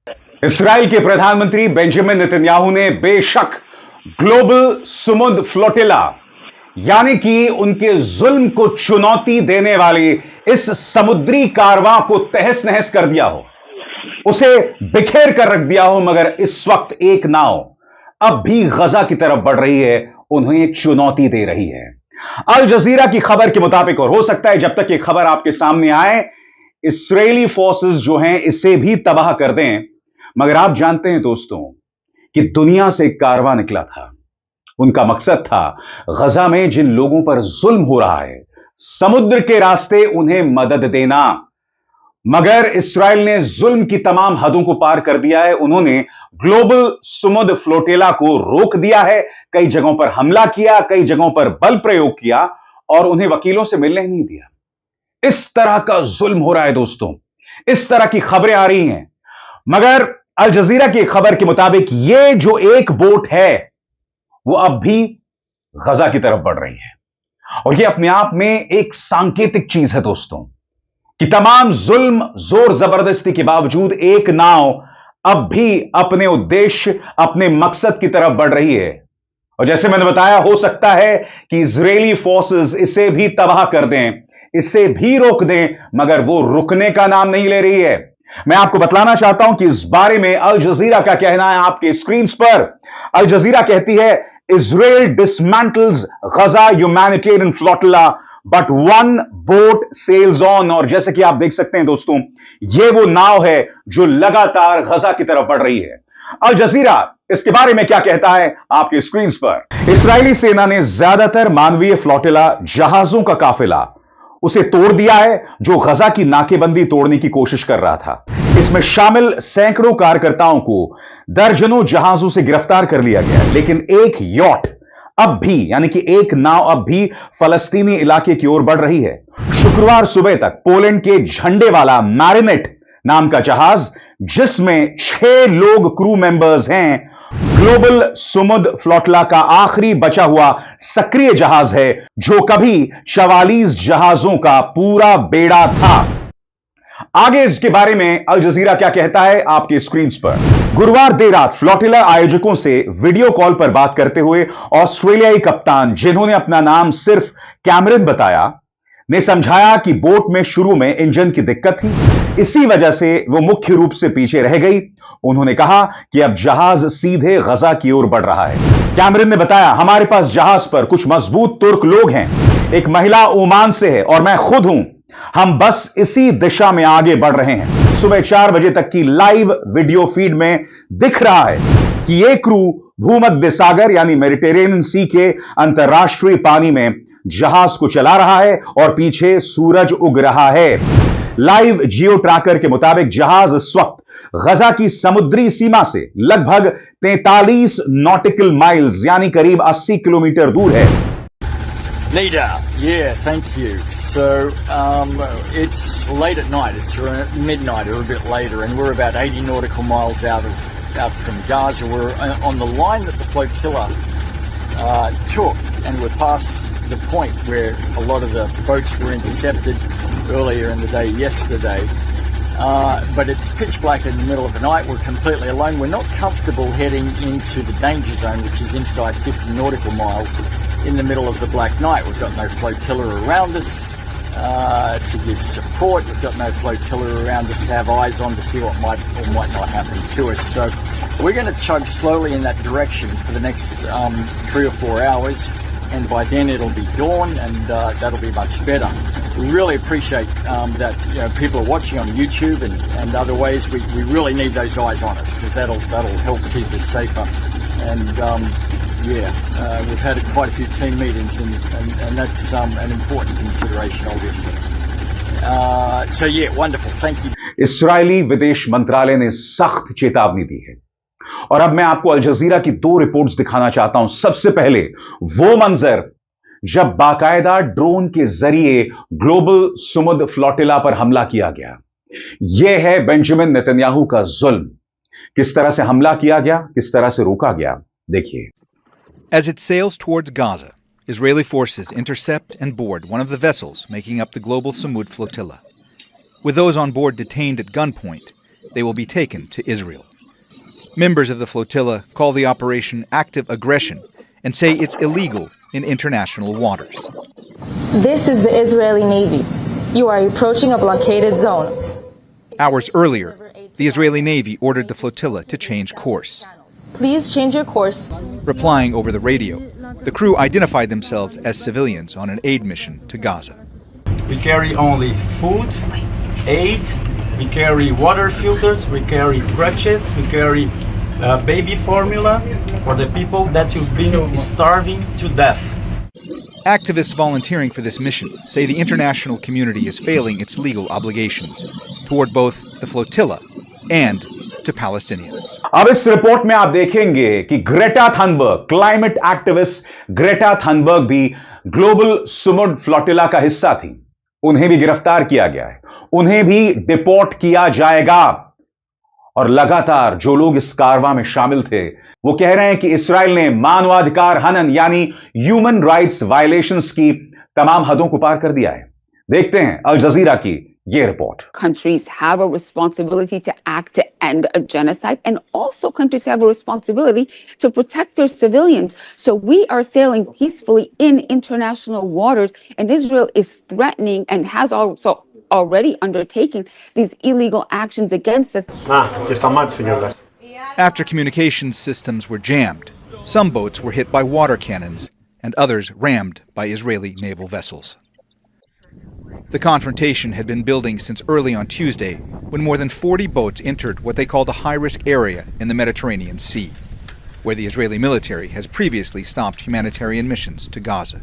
Israel के प्रधानमंत्री Benjamin Netanyahu ने बेशक ग्लोबल सुमुद फ्लोटिला यानी कि उनके जुल्म को चुनौती देने वाली इस समुद्री कारवां को तहस नहस कर दिया हो, उसे बिखेर कर रख दिया हो, मगर इस वक्त एक नाव अब भी गजा की तरफ बढ़ रही है, उन्हें चुनौती दे रही है। अल जजीरा की खबर के मुताबिक, और हो सकता है जब तक ये खबर आपके सामने आए इस्राएली फोर्सेस जो हैं इसे भी तबाह कर दें, मगर आप जानते हैं दोस्तों कि दुनिया से एक कारवां निकला था। उनका मकसद था गजा में जिन लोगों पर जुल्म हो रहा है, समुद्र के रास्ते उन्हें मदद देना। मगर इस्राएल ने जुल्म की तमाम हदों को पार कर दिया है। उन्होंने ग्लोबल सुमुद फ्लोटेला को रोक दिया है, कई जगहों पर हमला किया, कई जगहों पर बल प्रयोग किया और उन्हें वकीलों से मिलने ही नहीं दिया। इस तरह का जुल्म हो रहा है दोस्तों, इस तरह की खबरें आ रही हैं। मगर अल जजीरा की खबर के मुताबिक यह जो एक बोट है वो अब भी गजा की तरफ बढ़ रही है, और यह अपने आप में एक सांकेतिक चीज है दोस्तों कि तमाम जुल्म जोर जबरदस्ती के बावजूद एक नाव अब भी अपने उद्देश्य, अपने मकसद की तरफ बढ़ रही है। और जैसे मैंने बताया, हो सकता है कि इजरायली फोर्सेस इसे भी तबाह कर दें, इसे भी रोक दें, मगर वो रुकने का नाम नहीं ले रही है। मैं आपको बतलाना चाहता हूं कि इस बारे में अल जजीरा का कहना है आपके स्क्रीन पर। अल जजीरा कहती है, Israel dismantles Gaza humanitarian flotilla but one boat sails on. और जैसे कि आप देख सकते हैं दोस्तों, यह वो नाव है जो लगातार गजा की तरफ बढ़ रही है। अल जजीरा इसके बारे में क्या कहता है आपके स्क्रीन पर। इस्राएली सेना ने ज्यादातर मानवीय फ्लोटिला जहाजों का काफिला उसे तोड़ दिया है जो गजा की नाकेबंदी तोड़ने की कोशिश कर रहा था। इसमें शामिल सैकड़ों कार्यकर्ताओं को दर्जनों जहाजों से गिरफ्तार कर लिया गया, लेकिन एक यॉट अब भी, यानी कि एक नाव अब भी फलस्तीनी इलाके की ओर बढ़ रही है। शुक्रवार सुबह तक पोलैंड के झंडे वाला मैरिनेट नाम का जहाज, जिसमें 6 लोग क्रू मेंबर्स हैं, ग्लोबल सुमुद फ्लोटला का आखिरी बचा हुआ सक्रिय जहाज है जो कभी 44 जहाजों का पूरा बेड़ा था। आगे इसके बारे में अल जजीरा क्या कहता है आपके स्क्रीन पर। गुरुवार देर रात फ्लोटिला आयोजकों से वीडियो कॉल पर बात करते हुए ऑस्ट्रेलियाई कप्तान, जिन्होंने अपना नाम सिर्फ कैमरन बताया, ने समझाया कि बोट में शुरू में इंजन की दिक्कत थी, इसी वजह से वो मुख्य रूप से पीछे रह गई। उन्होंने कहा कि अब जहाज सीधे गजा की ओर बढ़ रहा है। कैमरन ने बताया, हमारे पास जहाज पर कुछ मजबूत तुर्क लोग हैं, एक महिला ओमान से है और मैं खुद हूं। हम बस इसी दिशा में आगे बढ़ रहे हैं। सुबह 4 बजे तक की लाइव वीडियो फीड में दिख रहा है कि यह क्रू भूमध्य सागर यानी मेडिटेरेनियन सी के अंतरराष्ट्रीय पानी में जहाज को चला रहा है और पीछे सूरज उग रहा है। लाइव जियो ट्रैकर के मुताबिक जहाज इस वक्त गजा की समुद्री सीमा से लगभग 43 नॉटिकल माइल्स यानी करीब 80 किलोमीटर दूर है। Nida, yeah, thank you. So it's late at night. It's around midnight or a bit later, and we're about 80 nautical miles out from Gaza. We're on the line that the flotilla took, and we're past the point where a lot of the boats were intercepted earlier in the day yesterday. But it's pitch black in the middle of the night. We're completely alone. We're not comfortable heading into the danger zone, which is inside 50 nautical miles in the middle of the black night. We've got no flotilla around us to give support. We've got no flotilla around us to have eyes on to see what might or might not happen to us. So we're going to chug slowly in that direction for the next 3 or 4 hours. And by then it'll be dawn, and that'll be much better. We really appreciate that people are watching on YouTube and other ways. We really need those eyes on us because that'll help keep us safer. And we've had quite a few team meetings, and that's an important consideration, obviously. So yeah, wonderful. Thank you. इस्राएली विदेश मंत्रालय ने सख्त चेतावनी दी है, और अब मैं आपको अल जजीरा की 2 रिपोर्ट्स दिखाना चाहता हूं। सबसे पहले वो मंजर जब बाकायदा ड्रोन के जरिए ग्लोबल सुमुद फ्लोटिला पर हमला किया गया। यह है बेंजामिन नेतन्याहू का जुल्म। किस तरह से हमला किया गया, किस तरह से रोका गया, देखिए। As it sails towards Gaza, Israeli forces intercept and board one of the vessels making up the global Sumud flotilla. With those on board detained at gunpoint, they will be taken to Israel. Members of the flotilla call the operation active aggression and say it's illegal in international waters. This is the Israeli Navy. You are approaching a blockaded zone. Hours earlier, the Israeli Navy ordered the flotilla to change course. Please change your course. Replying over the radio, the crew identified themselves as civilians on an aid mission to Gaza. We carry only food, aid, we carry water filters, we carry crutches, we carry baby formula for the people that have been starving to death. Activists volunteering for this mission say the international community is failing its legal obligations toward both the flotilla and to Palestinians. अब इस report में आप देखेंगे कि Greta Thunberg, climate activist Greta Thunberg भी global Sumud flotilla का हिस्सा थी। उन्हें भी गिरफ्तार किया गया है, उन्हें भी डिपोर्ट किया जाएगा। और लगातार जो लोग इस कारवां में शामिल थे वो कह रहे हैं कि इस्राएल ने मानवाधिकार हनन यानी ह्यूमन राइट्स वायलेशंस की तमाम हदों को पार कर दिया है। देखते हैं अल जजीरा की ये report. Countries have a responsibility to act to end a genocide, and also countries have a responsibility to protect their civilians. So we are sailing peacefully in international waters, and Israel is threatening and has also already undertaken these illegal actions against us. After communications systems were jammed, some boats were hit by water cannons and others rammed by Israeli naval vessels. The confrontation had been building since early on Tuesday when more than 40 boats entered what they called a high-risk area in the Mediterranean Sea, where the Israeli military has previously stopped humanitarian missions to Gaza.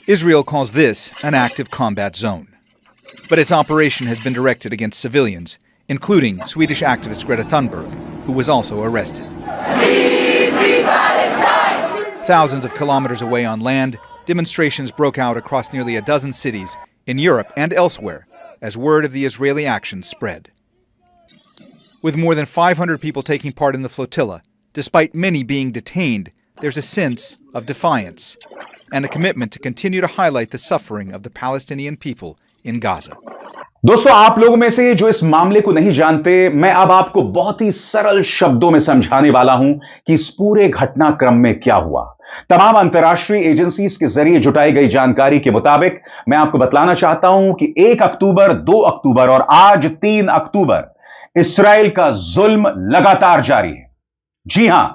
Israel calls this an active combat zone, but its operation has been directed against civilians, including Swedish activist Greta Thunberg, who was also arrested. Thousands of kilometers away on land, demonstrations broke out across nearly a dozen cities in Europe and elsewhere as word of the Israeli action spread. With more than 500 people taking part in the flotilla, despite many being detained, there's a sense of defiance and a commitment to continue to highlight the suffering of the Palestinian people in Gaza. दोस्तों, आप लोगों में से जो इस मामले को नहीं जानते, मैं अब आपको बहुत ही सरल शब्दों में समझाने वाला हूं कि इस पूरे घटनाक्रम में क्या हुआ। तमाम अंतर्राष्ट्रीय एजेंसीज के जरिए जुटाई गई जानकारी के मुताबिक मैं आपको बतलाना चाहता हूं कि 1 अक्टूबर, 2 अक्टूबर और आज 3 अक्टूबर इस्राएल का जुल्म लगातार जारी है। जी हां,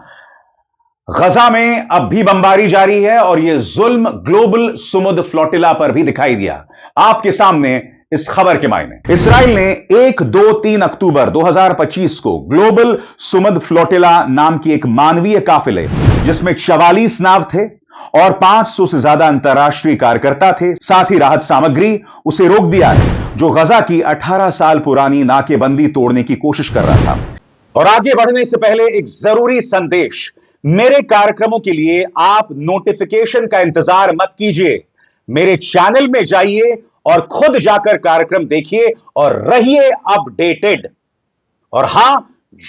गजा में अब भी बमबारी जारी है और यह जुल्म ग्लोबल सुमुद फ्लोटिला पर भी दिखाई दिया। आपके सामने इस खबर के मायने, इस्राएल ने 1, 2, 3 अक्टूबर 2025 को ग्लोबल सुमुद फ्लोटिला नाम की एक मानवीय काफिले जिसमें 44 नाव थे और 500 से ज्यादा अंतर्राष्ट्रीय कार्यकर्ता थे, साथ ही राहत सामग्री, उसे रोक दिया है जो गजा की 18 साल पुरानी नाकेबंदी तोड़ने की कोशिश कर रहा था। और आगे बढ़ने से पहले एक जरूरी संदेश, मेरे कार्यक्रमों के लिए आप नोटिफिकेशन का इंतजार मत कीजिए, मेरे चैनल में जाइए और खुद जाकर कार्यक्रम देखिए और रहिए अपडेटेड। और हां,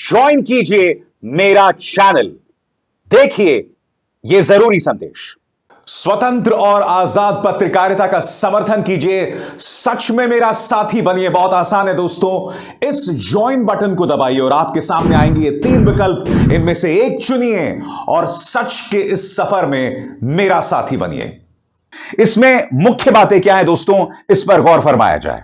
ज्वाइन कीजिए मेरा चैनल, देखिए यह जरूरी संदेश। स्वतंत्र और आजाद पत्रकारिता का समर्थन कीजिए, सच में मेरा साथी बनिए। बहुत आसान है दोस्तों, इस ज्वाइन बटन को दबाइए और आपके सामने आएंगे ये 3 विकल्प, इनमें से एक चुनिए और सच के इस सफर में मेरा साथी बनिए। इसमें मुख्य बातें क्या है दोस्तों, इस पर गौर फरमाया जाए।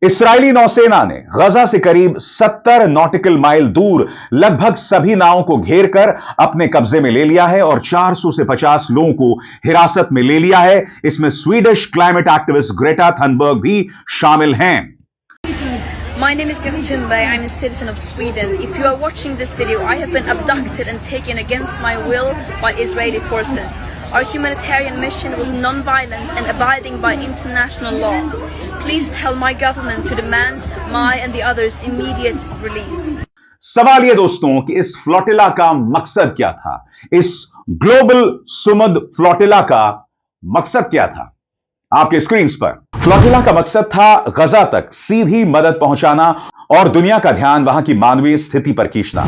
इस्राएली नौसेना ने गजा से करीब 70 नॉटिकल माइल दूर लगभग सभी नावों को घेर कर अपने कब्जे में ले लिया है और 400 से 50 लोगों को हिरासत में ले लिया है। इसमें Swedish climate activist Greta Thunberg भी शामिल हैं। My name is Greta Thunberg. I'm a citizen of Sweden. If you are watching this video, I have been abducted and taken against my will by Israeli forces. Our humanitarian mission was non-violent and abiding by international law. Please tell my government to demand my and the others' immediate release. सवाल ये दोस्तों कि इस flotilla का मकसद क्या था? इस ग्लोबल सुमुद फ्लोटिला का मकसद क्या था? आपके स्क्रीन पर फ्लोटिला का मकसद था गजा तक सीधी मदद पहुंचाना और दुनिया का ध्यान वहां की मानवीय स्थिति पर खींचना।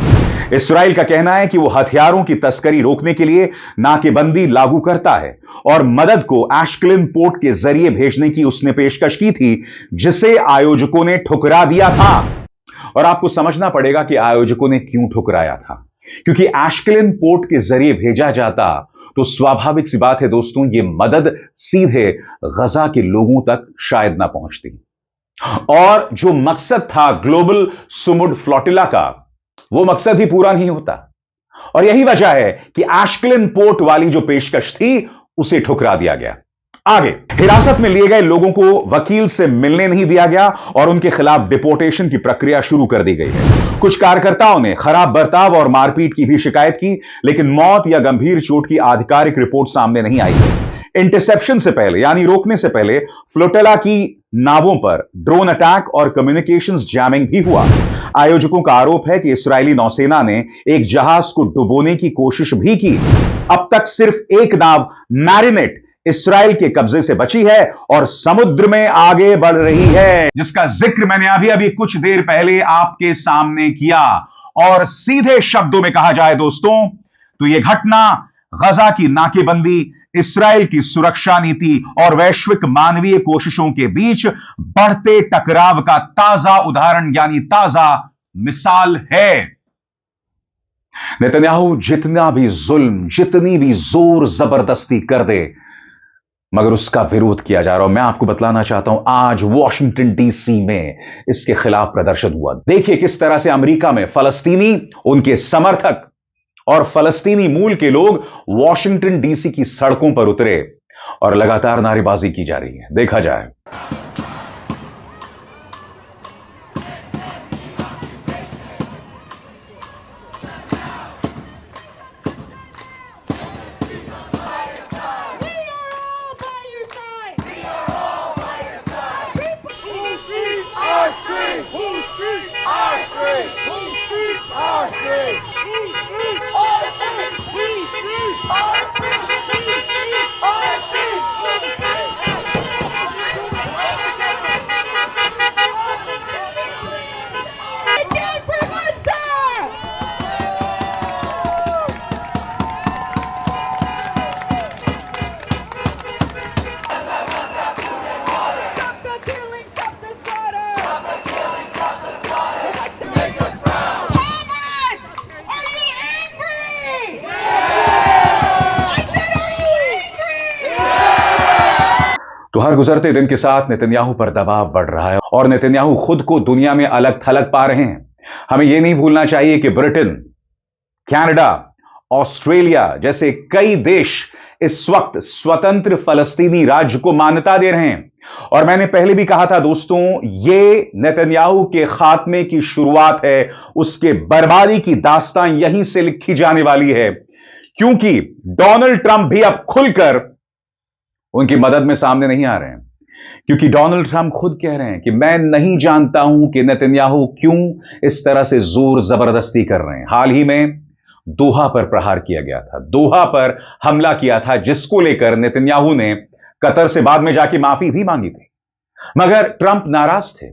इस्राएल का कहना है कि वो हथियारों की तस्करी रोकने के लिए नाकेबंदी लागू करता है और मदद को एशकेलन पोर्ट के जरिए भेजने की उसने पेशकश की थी, जिसे आयोजकों ने ठुकरा दिया था। और आपको समझना पड़ेगा कि आयोजकों ने क्यों ठुकराया था, क्योंकि एशकेलन पोर्ट के जरिए भेजा जाता तो स्वाभाविक सी बात है दोस्तों, ये मदद सीधे गजा के लोगों तक शायद ना पहुंचती, और जो मकसद था ग्लोबल सुमुड फ्लोटिला का, वो मकसद ही पूरा नहीं होता। और यही वजह है कि एशकेलन पोर्ट वाली जो पेशकश थी उसे ठुकरा दिया गया। आगे, हिरासत में लिए गए लोगों को वकील से मिलने नहीं दिया गया और उनके खिलाफ डिपोर्टेशन की प्रक्रिया शुरू कर दी गई है। कुछ कार्यकर्ताओं ने खराब बर्ताव और मारपीट की भी शिकायत की, लेकिन मौत या गंभीर चोट की आधिकारिक रिपोर्ट सामने नहीं आई है। इंटरसेप्शन से पहले, यानी रोकने से पहले, फ्लोटिला की नावों पर ड्रोन अटैक और कम्युनिकेशंस जैमिंग भी हुआ। आयोजकों का आरोप है कि इस्राएली नौसेना ने एक जहाज को डुबोने की कोशिश भी की। अब तक सिर्फ एक नाव मैरिनेट इस्राएल के कब्जे से बची है और समुद्र में आगे बढ़ रही है, जिसका जिक्र मैंने अभी कुछ देर पहले आपके सामने किया। और सीधे शब्दों में कहा जाए दोस्तों, तो यह घटना गजा की नाकेबंदी, इस्राएल की सुरक्षा नीति और वैश्विक मानवीय कोशिशों के बीच बढ़ते टकराव का ताजा उदाहरण, यानी ताजा मिसाल है। नेतन्याहू जितना भी जुल्म, जितनी भी जोर जबरदस्ती कर दे, मगर उसका विरोध किया जा रहा है। मैं आपको बतलाना चाहता हूं, आज वॉशिंगटन डीसी में इसके खिलाफ प्रदर्शन हुआ। देखिए किस तरह से अमेरिका में फलस्तीनी, उनके समर्थक और फलस्तीनी मूल के लोग वॉशिंगटन डीसी की सड़कों पर उतरे और लगातार नारेबाजी की जा रही है। देखा जाए। तो हर गुजरते दिन के साथ नेतन्याहू पर दबाव बढ़ रहा है और नेतन्याहू खुद को दुनिया में अलग थलग पा रहे हैं। हमें यह नहीं भूलना चाहिए कि ब्रिटेन, कनाडा, ऑस्ट्रेलिया जैसे कई देश इस वक्त स्वतंत्र फलस्तीनी राज्य को मान्यता दे रहे हैं। और मैंने पहले भी कहा था दोस्तों, यह नेतन्याहू के खात्मे की शुरुआत है, उसके बर्बादी की दास्तान यहीं से लिखी जाने वाली है, क्योंकि डोनाल्ड ट्रंप भी अब खुलकर उनकी मदद में सामने नहीं आ रहे हैं। क्योंकि डोनाल्ड ट्रंप खुद कह रहे हैं कि मैं नहीं जानता हूं कि नेतन्याहू क्यों इस तरह से जोर जबरदस्ती कर रहे हैं। हाल ही में दोहा पर प्रहार किया गया था, दोहा पर हमला किया था, जिसको लेकर नेतन्याहू ने कतर से बाद में जाके माफी भी मांगी थी, मगर ट्रंप नाराज थे।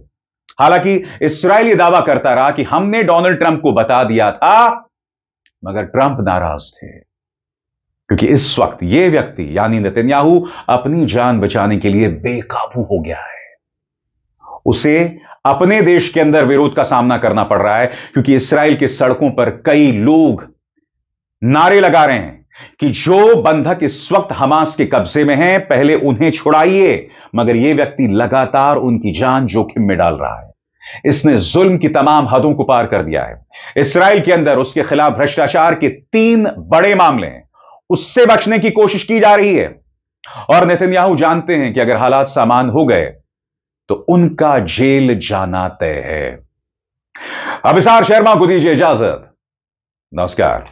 हालांकि इस्राएल ये दावा करता रहा कि हमने डोनाल्ड ट्रंप को बता दिया था, मगर ट्रंप नाराज थे, क्योंकि इस वक्त यह व्यक्ति यानी नेतन्याहू अपनी जान बचाने के लिए बेकाबू हो गया है। उसे अपने देश के अंदर विरोध का सामना करना पड़ रहा है, क्योंकि इस्राएल के सड़कों पर कई लोग नारे लगा रहे हैं कि जो बंधक इस वक्त हमास के कब्जे में हैं, पहले उन्हें छुड़ाइए, मगर यह व्यक्ति लगातार उनकी जान जोखिम में डाल रहा है। इसने जुल्म की तमाम हदों को पार कर दिया है। इस्राएल के अंदर उसके खिलाफ भ्रष्टाचार के 3 बड़े मामले हैं, उससे बचने की कोशिश की जा रही है। और नेतन्याहू जानते हैं कि अगर हालात सामान्य हो गए तो उनका जेल जाना तय है। अभिसार शर्मा को दीजिए इजाजत। नमस्कार।